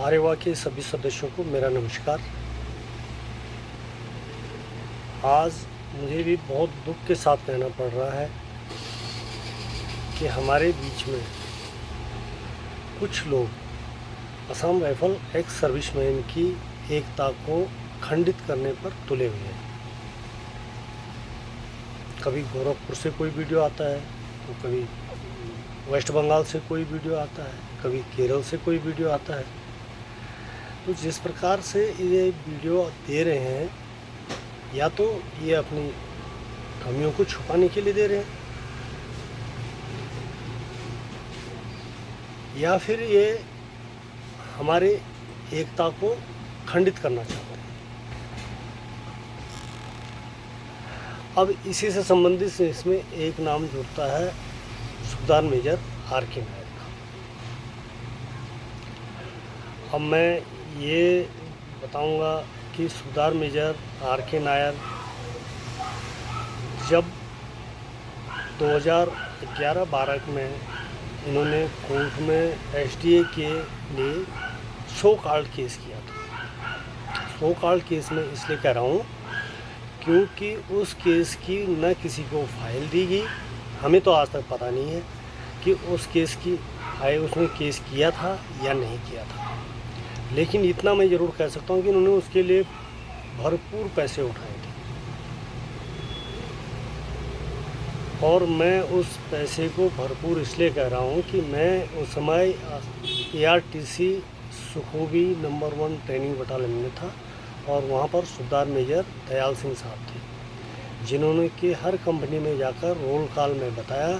आरेवा के सभी सदस्यों को मेरा नमस्कार। आज मुझे भी बहुत दुख के साथ कहना पड़ रहा है कि हमारे बीच में कुछ लोग असम राइफल एक्स सर्विसमैन की एकता को खंडित करने पर तुले हुए हैं। कभी गोरखपुर से कोई वीडियो आता है तो कभी वेस्ट बंगाल से कोई वीडियो आता है, कभी केरल से कोई वीडियो आता है। तो जिस प्रकार से ये वीडियो दे रहे हैं, या तो ये अपनी कमियों को छुपाने के लिए दे रहे हैं, या फिर ये हमारे एकता को खंडित करना चाहते हैं। अब इसी से संबंधित इसमें एक नाम जुड़ता है सुबेदार मेजर आर.के. नायर का। अब मैं ये बताऊंगा कि सुबेदार मेजर आर.के. नायर जब 2011-12 में इन्होंने कोर्ट में एसडीए के लिए सो कॉल्ड केस किया था। सो कॉल्ड केस में इसलिए कह रहा हूँ क्योंकि उस केस की न किसी को फाइल दी गई, हमें तो आज तक पता नहीं है कि उस केस की फाइल उसने केस किया था या नहीं किया था। लेकिन इतना मैं ज़रूर कह सकता हूँ कि उन्होंने उसके लिए भरपूर पैसे उठाए थे, और मैं उस पैसे को भरपूर इसलिए कह रहा हूँ कि मैं उस समय ARTC सुखोबी नंबर 1 ट्रेनिंग बटालियन में था, और वहाँ पर सुबेदार मेजर दयाल सिंह साहब थे, जिन्होंने कि हर कंपनी में जाकर रोल कॉल में बताया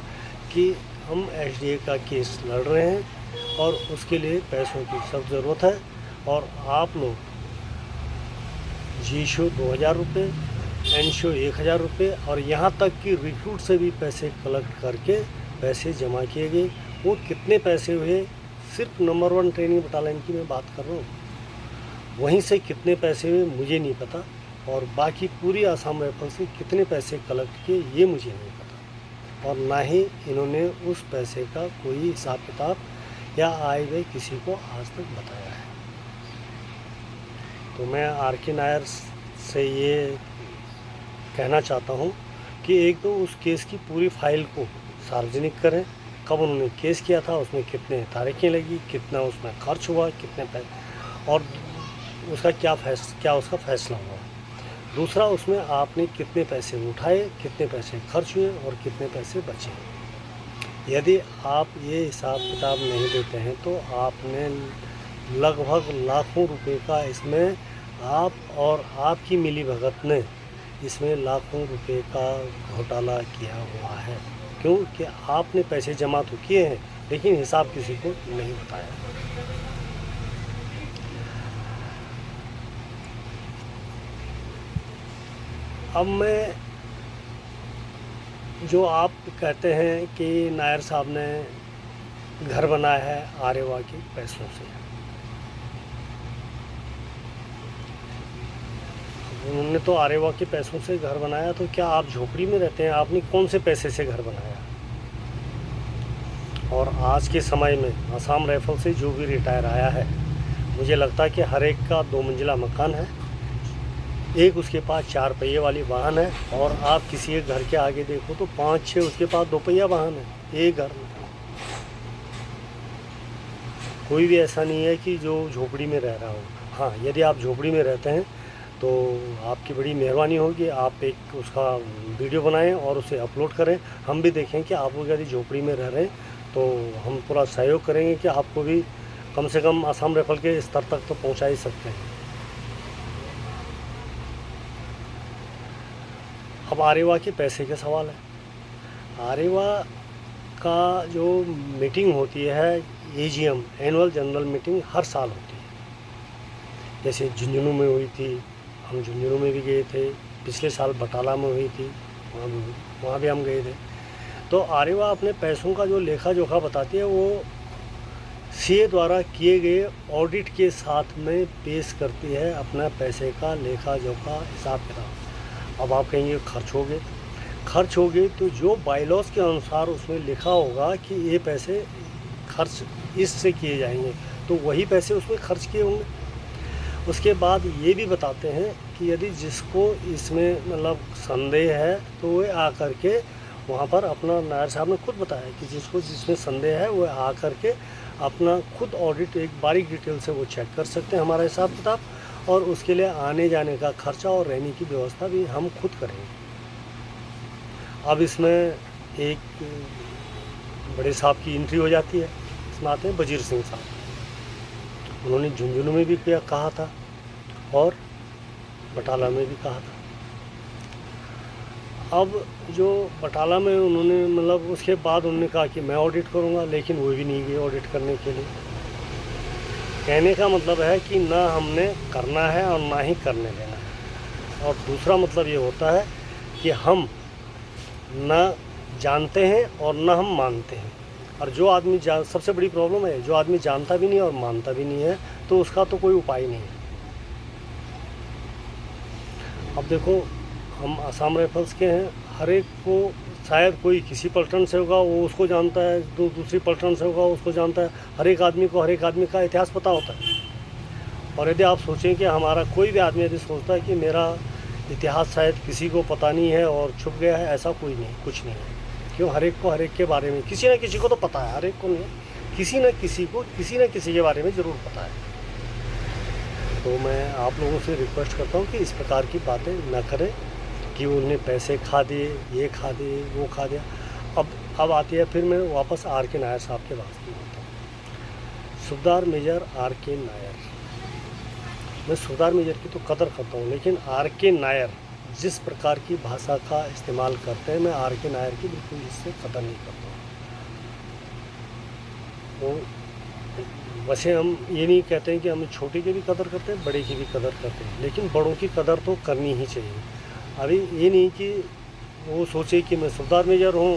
कि हम एसडीए का केस लड़ रहे हैं और उसके लिए पैसों की सख्त ज़रूरत है, और आप लोग जी.शो 2000 रुपये, एन.शो 1000 रुपये, और यहाँ तक कि रिक्रूट से भी पैसे कलेक्ट करके पैसे जमा किए गए। वो कितने पैसे हुए, सिर्फ नंबर 1 ट्रेनिंग बटालियन की मैं बात कर रहा हूँ, वहीं से कितने पैसे हुए मुझे नहीं पता, और बाकी पूरी आसाम राइफल से कितने पैसे कलेक्ट किए ये मुझे नहीं पता, और ना ही इन्होंने उस पैसे का कोई हिसाब किताब या आए हुए किसी को आज तक बताया है। तो मैं आर.के. नायर से ये कहना चाहता हूँ कि एक तो उस केस की पूरी फाइल को सार्वजनिक करें, कब उन्होंने केस किया था, उसमें कितने तारीखें लगी, कितना उसमें खर्च हुआ, कितने पैसे, और उसका क्या उसका फैसला हुआ। दूसरा, उसमें आपने कितने पैसे उठाए, कितने पैसे खर्च हुए और कितने पैसे बचे। यदि आप ये हिसाब किताब नहीं देते हैं तो आपने लगभग लाखों रुपए का इसमें आप और आपकी मिलीभगत ने इसमें लाखों रुपए का घोटाला किया हुआ है, क्योंकि आपने पैसे जमा तो किए हैं लेकिन हिसाब किसी को नहीं बताया। अब मैं जो आप कहते हैं कि नायर साहब ने घर बनाया है आरेवा के पैसों से, उन्होंने तो आरेवा के पैसों से घर बनाया, तो क्या आप झोपड़ी में रहते हैं? आपने कौन से पैसे से घर बनाया? और आज के समय में आसाम राइफल से जो भी रिटायर आया है, मुझे लगता है कि हर एक का 2 मंजिला मकान है, एक उसके पास 4 पहिए वाली वाहन है, और आप किसी एक घर के आगे देखो तो 5-6 उसके पास 2 पहिया वाहन है एक घर में। कोई भी ऐसा नहीं है कि जो झोपड़ी में रह रहा हो। हाँ, यदि आप झोपड़ी में रहते हैं तो आपकी बड़ी मेहरबानी होगी, आप एक उसका वीडियो बनाएं और उसे अपलोड करें, हम भी देखें कि आप लोग यदि झोपड़ी में रह रहे हैं तो हम पूरा सहयोग करेंगे कि आपको भी कम से कम आसाम राइफल के स्तर तक तो पहुंचा ही सकते हैं। अब आरेवा के पैसे के सवाल है। आरेवा का जो मीटिंग होती है, AGM एनुअल जनरल मीटिंग हर साल होती है। जैसे झुंझुनू में हुई थी, हम झुंझुनू में भी गए थे, पिछले साल बटाला में हुई थी, वहाँ भी हम गए थे। तो आरेवा अपने पैसों का जो लेखा जोखा बताती है वो CA द्वारा किए गए ऑडिट के साथ में पेश करती है अपना पैसे का लेखा जोखा हिसाब किताब। अब आप कहेंगे खर्च हो गए तो जो बायलॉज के अनुसार उसमें लिखा होगा कि ये पैसे खर्च इससे किए जाएंगे, तो वही पैसे उसमें खर्च किए होंगे। उसके बाद ये भी बताते हैं कि यदि जिसको इसमें मतलब संदेह है तो वह आ कर के वहाँ पर अपना, नायर साहब ने खुद बताया कि जिसको जिसमें संदेह है वो आ कर के अपना खुद ऑडिट एक बारीक डिटेल से वो चेक कर सकते हैं हमारा हिसाब किताब, और उसके लिए आने जाने का खर्चा और रहने की व्यवस्था भी हम खुद करेंगे। अब इसमें एक बड़े साहब की एंट्री हो जाती है। इसमें आते हैं वजीर सिंह साहब। उन्होंने झुंझुनू में भी कहा था और बटाला में भी कहा था। अब जो बटाला में उन्होंने मतलब उसके बाद उन्होंने कहा कि मैं ऑडिट करूंगा, लेकिन वो भी नहीं गए ऑडिट करने के लिए। कहने का मतलब है कि ना हमने करना है और ना ही करने देना है। और दूसरा मतलब ये होता है कि हम ना जानते हैं और ना हम मानते हैं। और जो आदमी सबसे बड़ी प्रॉब्लम है, जो आदमी जानता भी नहीं और मानता भी नहीं है तो उसका तो कोई उपाय नहीं है। अब देखो, हम आसाम राइफल्स के हैं, हर एक को शायद कोई किसी पलटन से होगा वो उसको जानता है, दूसरी पलटन से होगा उसको जानता है। हर एक आदमी को हर एक आदमी का इतिहास पता होता है। और यदि आप सोचें कि हमारा कोई भी आदमी यदि सोचता है कि मेरा इतिहास शायद किसी को पता नहीं है और छुप गया है, ऐसा कोई नहीं, कुछ नहीं है। क्यों, हर एक को हर एक के बारे में किसी न किसी को तो पता है, हर एक को नहीं, किसी न किसी को किसी न किसी के बारे में ज़रूर पता है। तो मैं आप लोगों से रिक्वेस्ट करता हूँ कि इस प्रकार की बातें न करें कि उन्होंने पैसे खा दिए, ये खा दिए, वो खा दिया। अब आती है फिर मैं वापस आर के नायर साहब के बात में आता हूँ। सूबेदार मेजर आर के नायर, मैं सूबेदार मेजर की तो कदर करता हूँ, लेकिन आर के नायर जिस प्रकार की भाषा का इस्तेमाल करते हैं, मैं आर के नायर की बिल्कुल इससे कदर नहीं करता हूँ। तो वैसे हम ये नहीं कहते हैं कि हम छोटे की भी कदर करते हैं, बड़े की भी कदर करते हैं, लेकिन बड़ों की कदर तो करनी ही चाहिए। अभी ये नहीं कि वो सोचे कि मैं सूबेदार मेजर हूँ